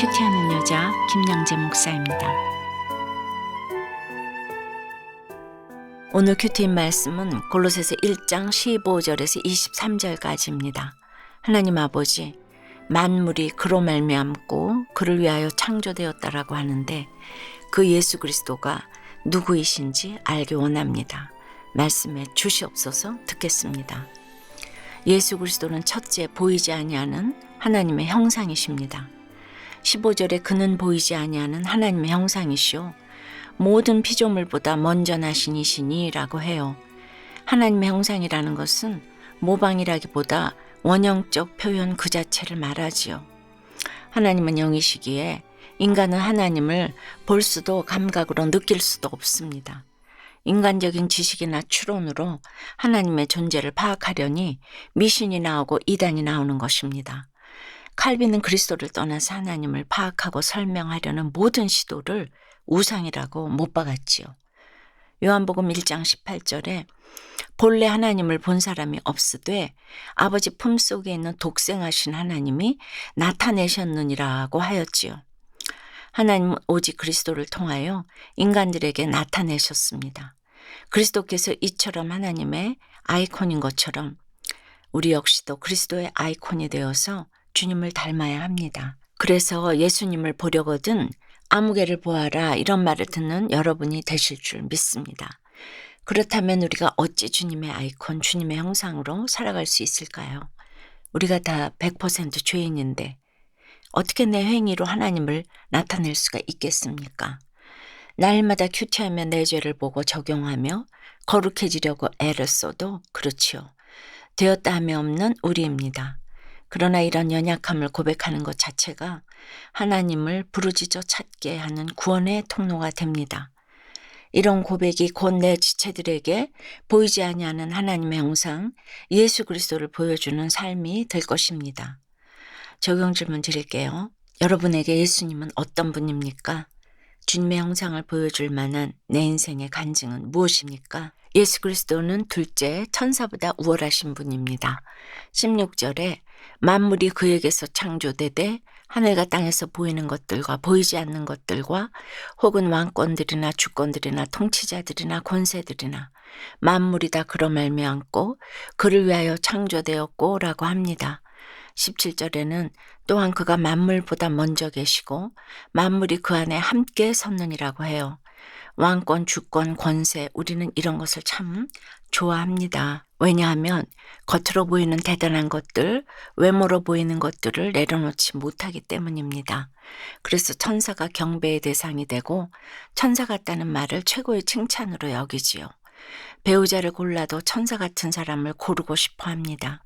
큐티하는 여자 김양재 목사입니다. 오늘 큐티인 말씀은 골로새서 1장 15절에서 23절까지입니다. 하나님 아버지, 만물이 그로 말미암고 그를 위하여 창조되었다라고 하는데 그 예수 그리스도가 누구이신지 알기 원합니다. 말씀에 주시옵소서. 듣겠습니다. 예수 그리스도는 첫째 보이지 아니하는 하나님의 형상이십니다. 15절에 그는 보이지 아니하는 하나님의 형상이시오 모든 피조물보다 먼저 나신 이시니 라고 해요. 하나님의 형상이라는 것은 모방이라기보다 원형적 표현 그 자체를 말하지요. 하나님은 영이시기에 인간은 하나님을 볼 수도 감각으로 느낄 수도 없습니다. 인간적인 지식이나 추론으로 하나님의 존재를 파악하려니 미신이 나오고 이단이 나오는 것입니다. 칼빈은 그리스도를 떠나서 하나님을 파악하고 설명하려는 모든 시도를 우상이라고 못 박았지요. 요한복음 1장 18절에 본래 하나님을 본 사람이 없으되 아버지 품속에 있는 독생하신 하나님이 나타내셨느니라고 하였지요. 하나님은 오직 그리스도를 통하여 인간들에게 나타내셨습니다. 그리스도께서 이처럼 하나님의 아이콘인 것처럼 우리 역시도 그리스도의 아이콘이 되어서 주님을 닮아야 합니다. 그래서 예수님을 보려거든 아무개를 보아라 이런 말을 듣는 여러분이 되실 줄 믿습니다. 그렇다면 우리가 어찌 주님의 아이콘, 주님의 형상으로 살아갈 수 있을까요? 우리가 다 100% 죄인인데 어떻게 내 행위로 하나님을 나타낼 수가 있겠습니까? 날마다 큐티하며 내 죄를 보고 적용하며 거룩해지려고 애를 써도 그렇지요. 되었다 함이 없는 우리입니다. 그러나 이런 연약함을 고백하는 것 자체가 하나님을 부르짖어 찾게 하는 구원의 통로가 됩니다. 이런 고백이 곧 내 지체들에게 보이지 아니하는 하나님의 형상, 예수 그리스도를 보여주는 삶이 될 것입니다. 적용 질문 드릴게요. 여러분에게 예수님은 어떤 분입니까? 주님의 형상을 보여줄 만한 내 인생의 간증은 무엇입니까? 예수 그리스도는 둘째 천사보다 우월하신 분입니다. 16절에 만물이 그에게서 창조되되 하늘과 땅에서 보이는 것들과 보이지 않는 것들과 혹은 왕권들이나 주권들이나 통치자들이나 권세들이나 만물이 다 그로 말미암고 그를 위하여 창조되었고 라고 합니다. 17절에는 또한 그가 만물보다 먼저 계시고 만물이 그 안에 함께 섰느니라고 해요. 왕권, 주권, 권세 우리는 이런 것을 참 좋아합니다. 왜냐하면 겉으로 보이는 대단한 것들, 외모로 보이는 것들을 내려놓지 못하기 때문입니다. 그래서 천사가 경배의 대상이 되고 천사 같다는 말을 최고의 칭찬으로 여기지요. 배우자를 골라도 천사 같은 사람을 고르고 싶어 합니다.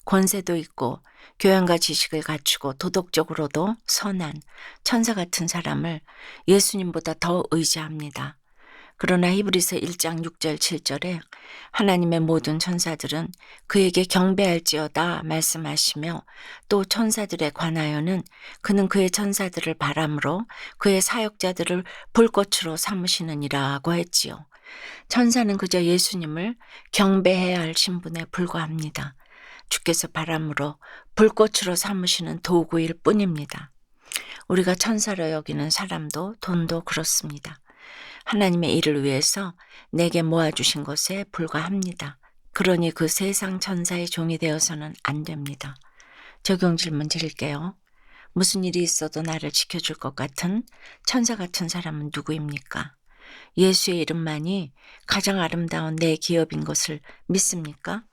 권세도 있고 교양과 지식을 갖추고 도덕적으로도 선한 천사 같은 사람을 예수님보다 더 의지합니다. 그러나 히브리서 1장 6절 7절에 하나님의 모든 천사들은 그에게 경배할지어다 말씀하시며 또 천사들에 관하여는 그는 그의 천사들을 바람으로 그의 사역자들을 불꽃으로 삼으시느니라고 했지요. 천사는 그저 예수님을 경배해야 할 신분에 불과합니다. 주께서 바람으로 불꽃으로 삼으시는 도구일 뿐입니다. 우리가 천사로 여기는 사람도 돈도 그렇습니다. 하나님의 일을 위해서 내게 모아주신 것에 불과합니다. 그러니 그 세상 천사의 종이 되어서는 안 됩니다. 적용 질문 드릴게요. 무슨 일이 있어도 나를 지켜줄 것 같은 천사 같은 사람은 누구입니까? 예수의 이름만이 가장 아름다운 내 기업인 것을 믿습니까?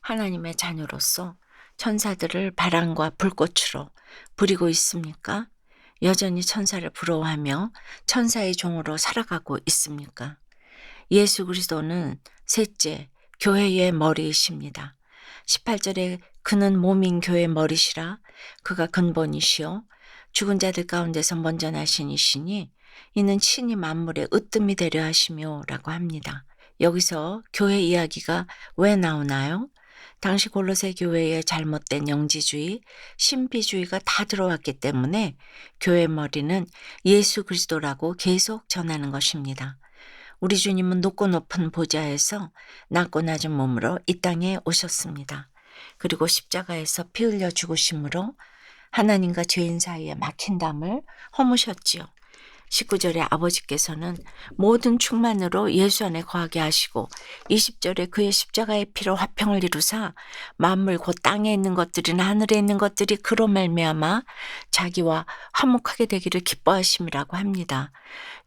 하나님의 자녀로서 천사들을 바람과 불꽃으로 부리고 있습니까? 여전히 천사를 부러워하며 천사의 종으로 살아가고 있습니까? 예수 그리스도는 셋째, 교회의 머리이십니다. 18절에 그는 몸인 교회의 머리시라 그가 근본이시요 죽은 자들 가운데서 먼저 나신 이시니 이는 친히 만물의 으뜸이 되려 하시며 라고 합니다. 여기서 교회 이야기가 왜 나오나요? 당시 골로새 교회의 잘못된 영지주의, 신비주의가 다 들어왔기 때문에 교회 머리는 예수 그리스도라고 계속 전하는 것입니다. 우리 주님은 높고 높은 보좌에서 낮고 낮은 몸으로 이 땅에 오셨습니다. 그리고 십자가에서 피 흘려 죽으심으로 하나님과 죄인 사이에 막힌 담을 허무셨지요. 19절에 아버지께서는 모든 충만으로 예수 안에 거하게 하시고 20절에 그의 십자가의 피로 화평을 이루사 만물 곧 땅에 있는 것들이나 하늘에 있는 것들이 그로 말미암아 자기와 화목하게 되기를 기뻐하심이라고 합니다.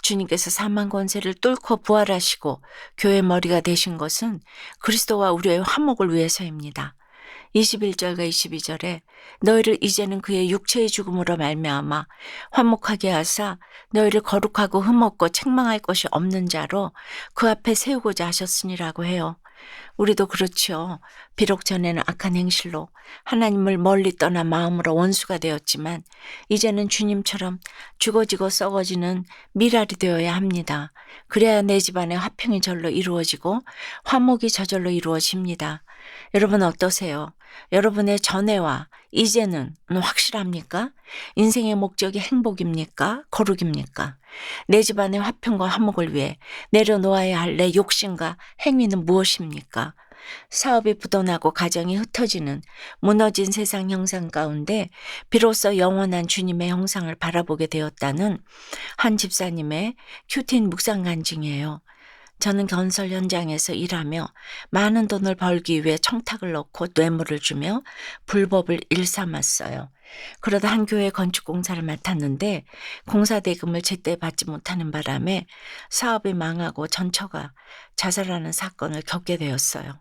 주님께서 사망 권세를 뚫고 부활하시고 교회 머리가 되신 것은 그리스도와 우리의 화목을 위해서입니다. 21절과 22절에 너희를 이제는 그의 육체의 죽음으로 말미암아 화목하게 하사 너희를 거룩하고 흠없고 책망할 것이 없는 자로 그 앞에 세우고자 하셨으니라고 해요. 우리도 그렇지요. 비록 전에는 악한 행실로 하나님을 멀리 떠나 마음으로 원수가 되었지만 이제는 주님처럼 죽어지고 썩어지는 미랄이 되어야 합니다. 그래야 내 집안의 화평이 절로 이루어지고 화목이 저절로 이루어집니다. 여러분 어떠세요? 여러분의 전에와 이제는 확실합니까? 인생의 목적이 행복입니까? 거룩입니까? 내 집안의 화평과 화목을 위해 내려놓아야 할 내 욕심과 행위는 무엇입니까? 사업이 부도나고 가정이 흩어지는 무너진 세상 형상 가운데 비로소 영원한 주님의 형상을 바라보게 되었다는 한 집사님의 큐틴 묵상 간증이에요. 저는 건설 현장에서 일하며 많은 돈을 벌기 위해 청탁을 넣고 뇌물을 주며 불법을 일삼았어요. 그러다 한 교회 건축공사를 맡았는데 공사 대금을 제때 받지 못하는 바람에 사업이 망하고 전처가 자살하는 사건을 겪게 되었어요.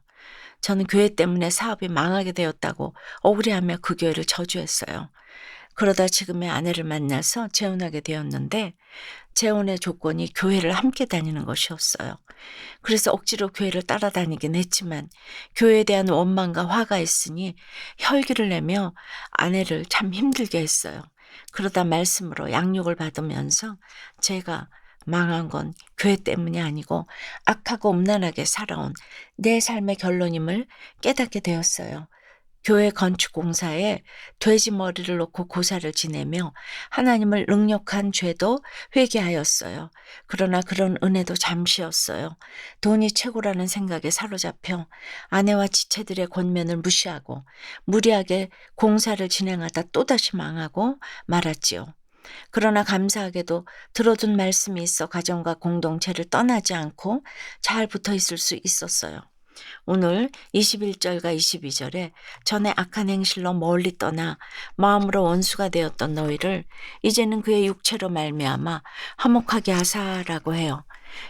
저는 교회 때문에 사업이 망하게 되었다고 억울해하며 그 교회를 저주했어요. 그러다 지금의 아내를 만나서 재혼하게 되었는데 재혼의 조건이 교회를 함께 다니는 것이었어요. 그래서 억지로 교회를 따라다니긴 했지만 교회에 대한 원망과 화가 있으니 혈기를 내며 아내를 참 힘들게 했어요. 그러다 말씀으로 양육을 받으면서 제가 망한 건 교회 때문이 아니고 악하고 음란하게 살아온 내 삶의 결론임을 깨닫게 되었어요. 교회 건축공사에 돼지 머리를 놓고 고사를 지내며 하나님을 능력한 죄도 회개하였어요. 그러나 그런 은혜도 잠시였어요. 돈이 최고라는 생각에 사로잡혀 아내와 지체들의 권면을 무시하고 무리하게 공사를 진행하다 또다시 망하고 말았지요. 그러나 감사하게도 들어둔 말씀이 있어 가정과 공동체를 떠나지 않고 잘 붙어 있을 수 있었어요. 오늘 21절과 22절에 전에 악한 행실로 멀리 떠나 마음으로 원수가 되었던 너희를 이제는 그의 육체로 말미암아 화목하게 하사라고 해요.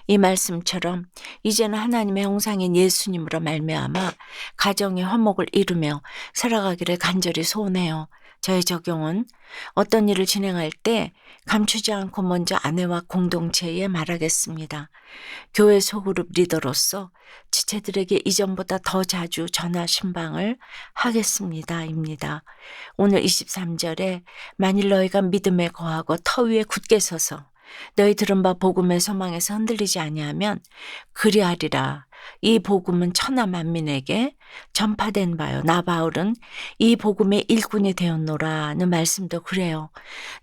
이 말씀처럼 이제는 하나님의 형상인 예수님으로 말미암아 가정의 화목을 이루며 살아가기를 간절히 소원해요. 저의 적용은 어떤 일을 진행할 때 감추지 않고 먼저 아내와 공동체에 말하겠습니다. 교회 소그룹 리더로서 지체들에게 이전보다 더 자주 전화 신방을 하겠습니다. 입니다. 오늘 23절에 만일 너희가 믿음에 거하고 터 위에 굳게 서서 너희 들은 바 복음의 소망에서 흔들리지 아니하면 그리하리라. 이 복음은 천하 만민에게 전파된 바요. 나 바울은 이 복음의 일꾼이 되었노라는 말씀도 그래요.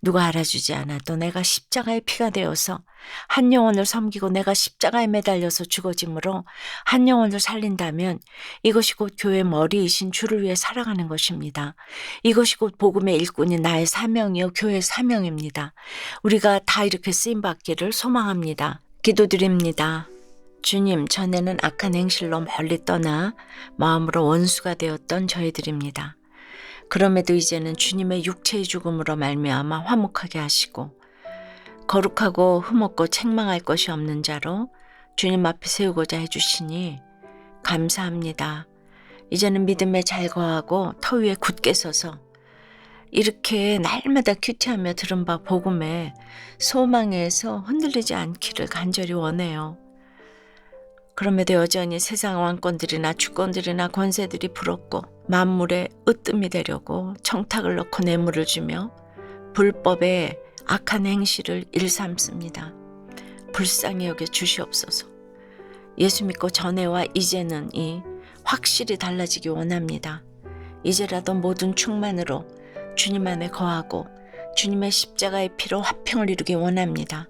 누가 알아주지 않아도 내가 십자가의 피가 되어서 한 영혼을 섬기고 내가 십자가에 매달려서 죽어짐으로 한 영혼을 살린다면 이것이 곧 교회 머리이신 주를 위해 살아가는 것입니다. 이것이 곧 복음의 일꾼이 나의 사명이요 교회의 사명입니다. 우리가 다 이렇게 쓰임받기를 소망합니다. 기도드립니다. 주님, 전에는 악한 행실로 멀리 떠나 마음으로 원수가 되었던 저희들입니다. 그럼에도 이제는 주님의 육체의 죽음으로 말미암아 화목하게 하시고 거룩하고 흠없고 책망할 것이 없는 자로 주님 앞에 세우고자 해주시니 감사합니다. 이제는 믿음에 잘 거하고 터 위에 굳게 서서 이렇게 날마다 큐티하며 들은 바 복음에 소망에서 흔들리지 않기를 간절히 원해요. 그럼에도 여전히 세상 왕권들이나 주권들이나 권세들이 부럽고 만물에 으뜸이 되려고 청탁을 넣고 뇌물을 주며 불법의 악한 행실을 일삼습니다. 불쌍히 여겨 주시옵소서. 예수 믿고 전에와 이제는 이 확실히 달라지기 원합니다. 이제라도 모든 충만으로 주님 안에 거하고 주님의 십자가의 피로 화평을 이루기 원합니다.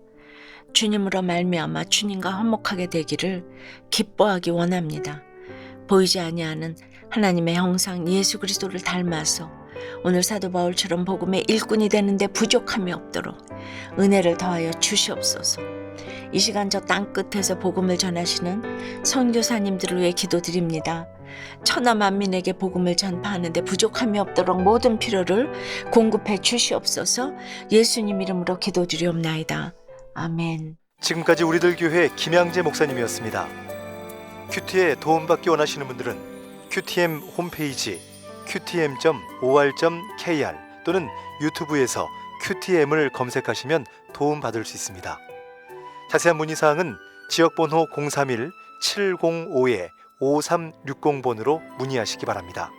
주님으로 말미암아 주님과 화목하게 되기를 기뻐하기 원합니다. 보이지 아니하는 하나님의 형상 예수 그리스도를 닮아서 오늘 사도 바울처럼 복음의 일꾼이 되는데 부족함이 없도록 은혜를 더하여 주시옵소서. 이 시간 저 땅끝에서 복음을 전하시는 선교사님들을 위해 기도드립니다. 천하 만민에게 복음을 전파하는데 부족함이 없도록 모든 필요를 공급해 주시옵소서. 예수님 이름으로 기도드리옵나이다. 아멘. 지금까지 우리들 교회 김양재 목사님이었습니다. 큐티에 도움받기 원하시는 분들은 QTM 홈페이지 qtm.or.kr 또는 유튜브에서 QTM을 검색하시면 도움받을 수 있습니다. 자세한 문의사항은 지역번호 031-705-5360번으로 문의하시기 바랍니다.